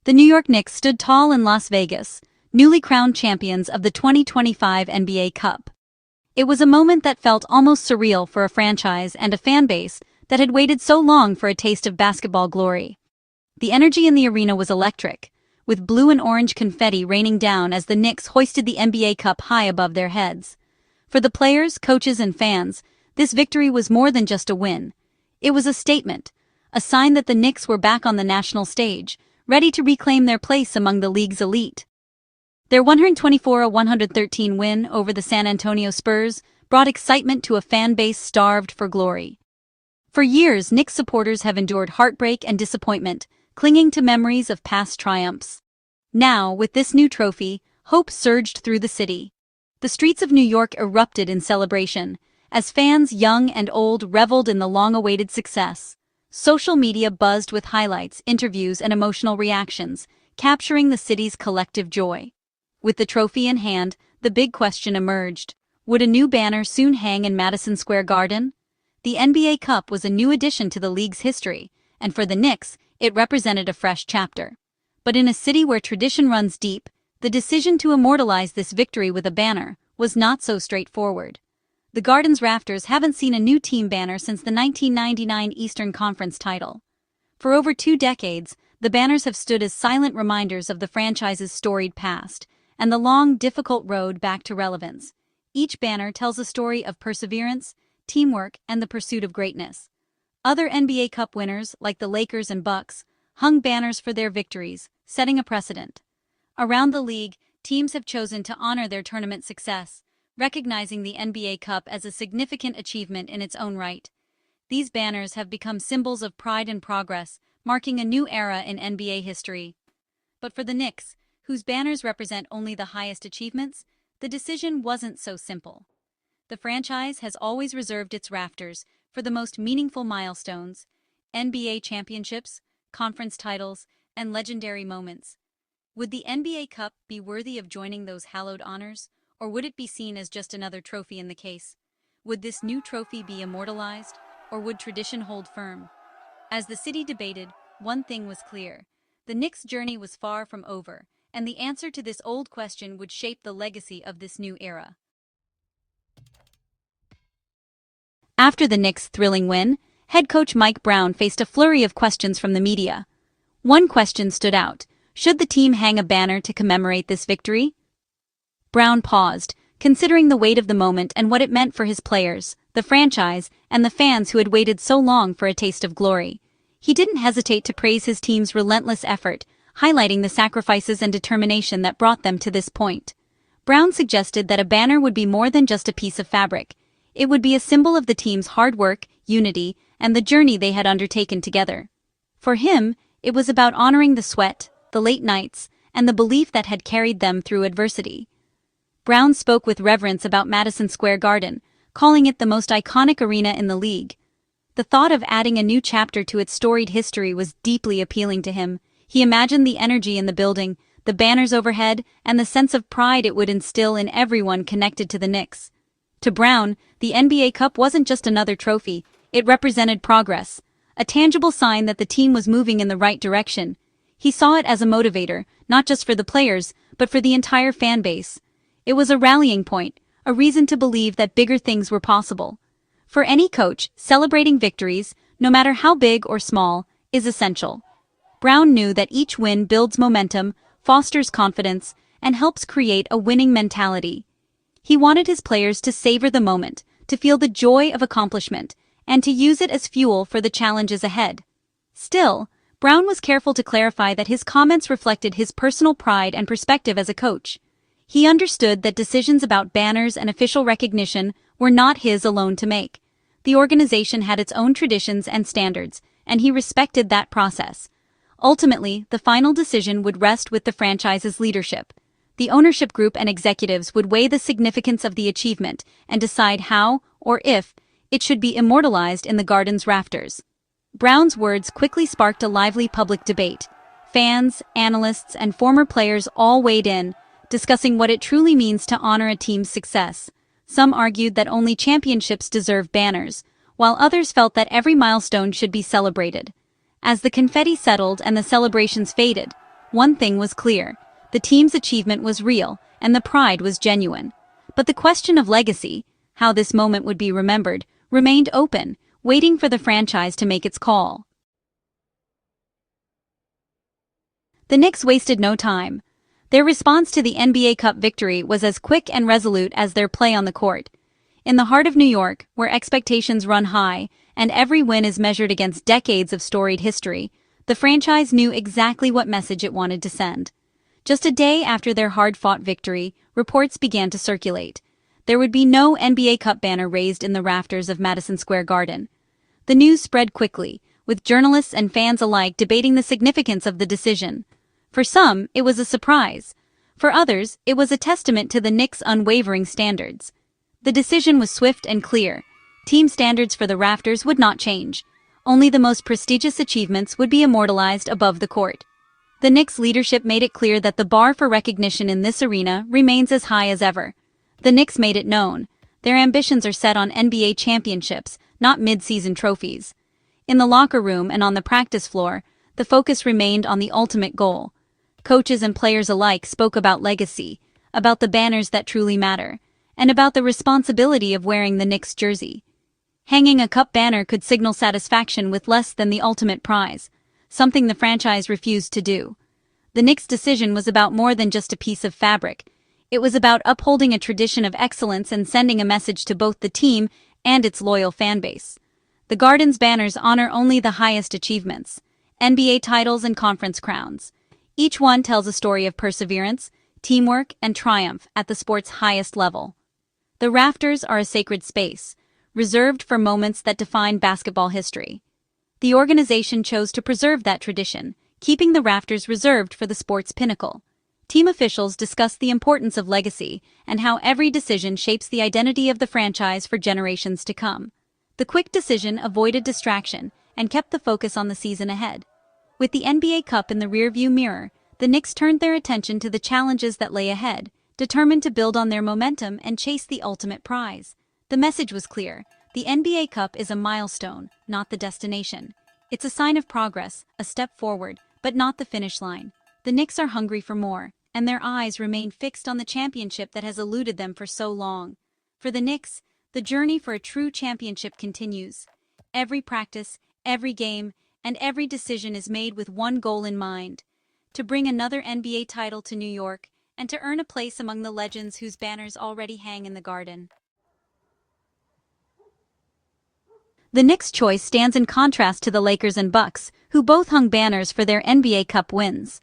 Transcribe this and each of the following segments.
The New York Knicks stood tall in Las Vegas, newly crowned champions of the 2025 NBA Cup. It was a moment that felt almost surreal for a franchise and a fan base that had waited so long for a taste of basketball glory. The energy in the arena was electric, with blue and orange confetti raining down as the Knicks hoisted the NBA Cup high above their heads. For the players, coaches, and fans, this victory was more than just a win. It was a statement, a sign that the Knicks were back on the national stage, ready to reclaim their place among the league's elite. Their 124-113 win over the San Antonio Spurs brought excitement to a fan base starved for glory. For years, Knicks supporters have endured heartbreak and disappointment, clinging to memories of past triumphs. Now, with this new trophy, hope surged through the city. The streets of New York erupted in celebration, as fans young and old reveled in the long-awaited success. Social media buzzed with highlights, interviews, and emotional reactions, capturing the city's collective joy. With the trophy in hand, the big question emerged. Would a new banner soon hang in Madison Square Garden? The NBA Cup was a new addition to the league's history, and for the Knicks, it represented a fresh chapter. But in a city where tradition runs deep, the decision to immortalize this victory with a banner was not so straightforward. The Garden's rafters haven't seen a new team banner since the 1999 Eastern Conference title. For over 2 decades, the banners have stood as silent reminders of the franchise's storied past and the long, difficult road back to relevance. Each banner tells a story of perseverance, teamwork, and the pursuit of greatness. Other NBA Cup winners, like the Lakers and Bucks, hung banners for their victories, setting a precedent. Around the league, teams have chosen to honor their tournament success, recognizing the NBA Cup as a significant achievement in its own right. These banners have become symbols of pride and progress, marking a new era in NBA history. But for the Knicks, whose banners represent only the highest achievements, the decision wasn't so simple. The franchise has always reserved its rafters for the most meaningful milestones: NBA championships, conference titles, and legendary moments. Would the NBA Cup be worthy of joining those hallowed honors, or would it be seen as just another trophy in the case? Would this new trophy be immortalized, or would tradition hold firm? As the city debated, one thing was clear: the Knicks' journey was far from over, and the answer to this old question would shape the legacy of this new era. After the Knicks' thrilling win, head coach Mike Brown faced a flurry of questions from the media. One question stood out: should the team hang a banner to commemorate this victory? Brown paused, considering the weight of the moment and what it meant for his players, the franchise, and the fans who had waited so long for a taste of glory. He didn't hesitate to praise his team's relentless effort, highlighting the sacrifices and determination that brought them to this point. Brown suggested that a banner would be more than just a piece of fabric. It would be a symbol of the team's hard work, unity, and the journey they had undertaken together. For him, it was about honoring the sweat, the late nights, and the belief that had carried them through adversity. Brown spoke with reverence about Madison Square Garden, calling it the most iconic arena in the league. The thought of adding a new chapter to its storied history was deeply appealing to him. He imagined the energy in the building, the banners overhead, and the sense of pride it would instill in everyone connected to the Knicks. To Brown, the NBA Cup wasn't just another trophy, it represented progress, a tangible sign that the team was moving in the right direction. He saw it as a motivator, not just for the players, but for the entire fan base. It was a rallying point, a reason to believe that bigger things were possible. For any coach, celebrating victories, no matter how big or small, is essential. Brown knew that each win builds momentum, fosters confidence, and helps create a winning mentality. He wanted his players to savor the moment, to feel the joy of accomplishment, and to use it as fuel for the challenges ahead. Still, Brown was careful to clarify that his comments reflected his personal pride and perspective as a coach. He understood that decisions about banners and official recognition were not his alone to make. The organization had its own traditions and standards, and he respected that process. Ultimately, the final decision would rest with the franchise's leadership. The ownership group and executives would weigh the significance of the achievement and decide how, or if, it should be immortalized in the Garden's rafters. Brown's words quickly sparked a lively public debate. Fans, analysts, and former players all weighed in, discussing what it truly means to honor a team's success. Some argued that only championships deserve banners, while others felt that every milestone should be celebrated. As the confetti settled and the celebrations faded, One thing was clear: the team's achievement was real, and the pride was genuine. But the question of legacy, how this moment would be remembered, remained open, waiting for the franchise to make its call. The Knicks wasted no time. Their response to the NBA Cup victory was as quick and resolute as their play on the court. In the heart of New York, where expectations run high and every win is measured against decades of storied history, the franchise knew exactly what message it wanted to send. Just a day after their hard-fought victory, reports began to circulate. There would be no NBA Cup banner raised in the rafters of Madison Square Garden. The news spread quickly, with journalists and fans alike debating the significance of the decision. For some, it was a surprise. For others, it was a testament to the Knicks' unwavering standards. The decision was swift and clear. Team standards for the rafters would not change. Only the most prestigious achievements would be immortalized above the court. The Knicks' leadership made it clear that the bar for recognition in this arena remains as high as ever. The Knicks made it known. Their ambitions are set on NBA championships, not mid-season trophies. In the locker room and on the practice floor, the focus remained on the ultimate goal. Coaches and players alike spoke about legacy, about the banners that truly matter, and about the responsibility of wearing the Knicks jersey. Hanging a cup banner could signal satisfaction with less than the ultimate prize, something the franchise refused to do. The Knicks' decision was about more than just a piece of fabric. It was about upholding a tradition of excellence and sending a message to both the team and its loyal fanbase. The Garden's banners honor only the highest achievements: NBA titles and conference crowns. Each one tells a story of perseverance, teamwork, and triumph at the sport's highest level. The rafters are a sacred space, reserved for moments that define basketball history. The organization chose to preserve that tradition, keeping the rafters reserved for the sport's pinnacle. Team officials discussed the importance of legacy and how every decision shapes the identity of the franchise for generations to come. The quick decision avoided distraction and kept the focus on the season ahead. With the NBA Cup in the rearview mirror, the Knicks turned their attention to the challenges that lay ahead, determined to build on their momentum and chase the ultimate prize. The message was clear: the NBA Cup is a milestone, not the destination. It's a sign of progress, a step forward, but not the finish line. The Knicks are hungry for more, and their eyes remain fixed on the championship that has eluded them for so long. For the Knicks, the journey for a true championship continues. Every practice, every game, and every decision is made with one goal in mind: to bring another NBA title to New York and to earn a place among the legends whose banners already hang in the Garden. The Knicks' choice stands in contrast to the Lakers and Bucks, who both hung banners for their NBA Cup wins.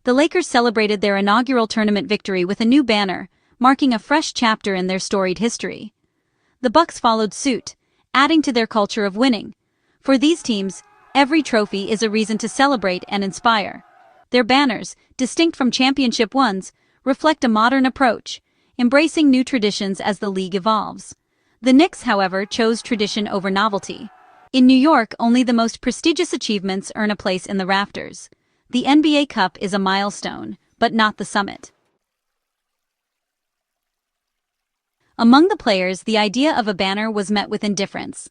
The Lakers celebrated their inaugural tournament victory with a new banner, marking a fresh chapter in their storied history. The Bucks followed suit, adding to their culture of winning. For these teams, every trophy is a reason to celebrate and inspire. Their banners, distinct from championship ones, reflect a modern approach, embracing new traditions as the league evolves. The Knicks, however, chose tradition over novelty. In New York, only the most prestigious achievements earn a place in the rafters. The NBA Cup is a milestone, but not the summit. Among the players, the idea of a banner was met with indifference.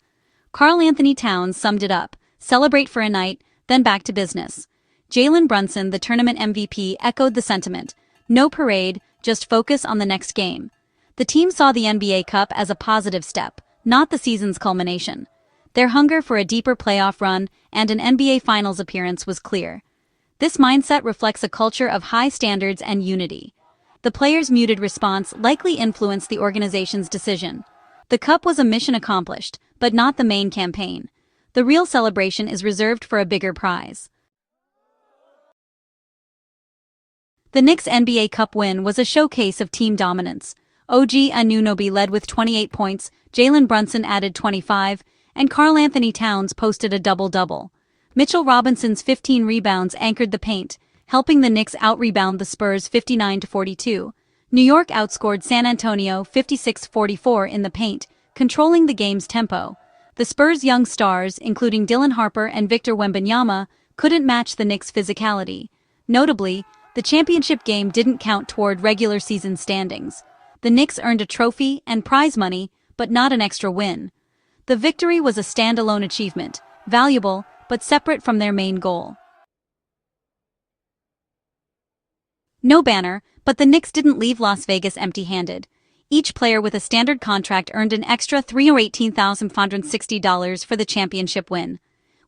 Karl-Anthony Towns summed it up: celebrate for a night, then back to business. Jalen Brunson, the tournament MVP, echoed the sentiment: no parade, just focus on the next game. The team saw the NBA Cup as a positive step, not the season's culmination. Their hunger for a deeper playoff run and an NBA Finals appearance was clear. This mindset reflects a culture of high standards and unity. The players' muted response likely influenced the organization's decision. The Cup was a mission accomplished, but not the main campaign. The real celebration is reserved for a bigger prize. The Knicks' NBA Cup win was a showcase of team dominance. OG Anunoby led with 28 points, Jalen Brunson added 25, and Karl-Anthony Towns posted a double-double. Mitchell Robinson's 15 rebounds anchored the paint, helping the Knicks out-rebound the Spurs 59-42. New York outscored San Antonio 56-44 in the paint, controlling the game's tempo. The Spurs' young stars, including Dylan Harper and Victor Wembanyama, couldn't match the Knicks' physicality. Notably, the championship game didn't count toward regular season standings. The Knicks earned a trophy and prize money, but not an extra win. The victory was a standalone achievement, valuable, but separate from their main goal. No banner, but the Knicks didn't leave Las Vegas empty-handed. Each player with a standard contract earned an extra $3 or $18,560 for the championship win.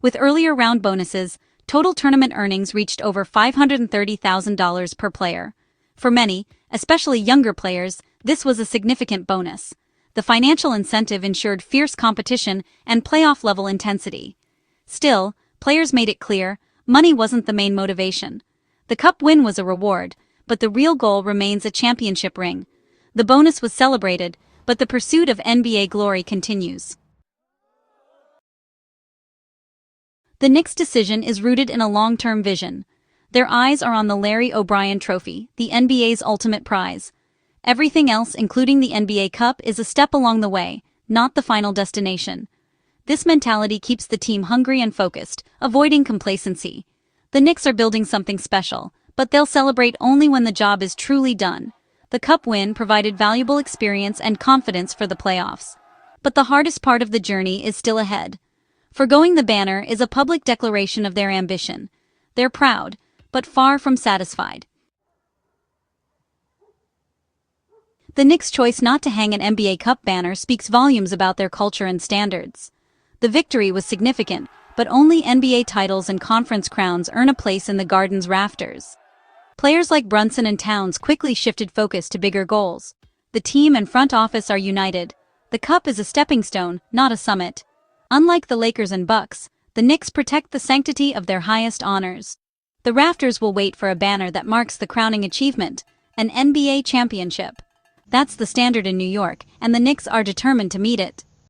With earlier round bonuses, total tournament earnings reached over $530,000 per player. For many, especially younger players, this was a significant bonus. The financial incentive ensured fierce competition and playoff-level intensity. Still, players made it clear, money wasn't the main motivation. The cup win was a reward, but the real goal remains a championship ring. The bonus was celebrated, but the pursuit of NBA glory continues. The Knicks' decision is rooted in a long-term vision. Their eyes are on the Larry O'Brien Trophy, the NBA's ultimate prize. Everything else, including the NBA Cup, is a step along the way, not the final destination. This mentality keeps the team hungry and focused, avoiding complacency. The Knicks are building something special, but they'll celebrate only when the job is truly done. The cup win provided valuable experience and confidence for the playoffs. But the hardest part of the journey is still ahead. Forgoing the banner is a public declaration of their ambition. They're proud, but far from satisfied. The Knicks' choice not to hang an NBA Cup banner speaks volumes about their culture and standards. The victory was significant, but only NBA titles and conference crowns earn a place in the Garden's rafters. Players like Brunson and Towns quickly shifted focus to bigger goals. The team and front office are united. The cup is a stepping stone, not a summit. Unlike the Lakers and Bucks, the Knicks protect the sanctity of their highest honors. The rafters will wait for a banner that marks the crowning achievement, an NBA championship. That's the standard in New York, and the Knicks are determined to meet it.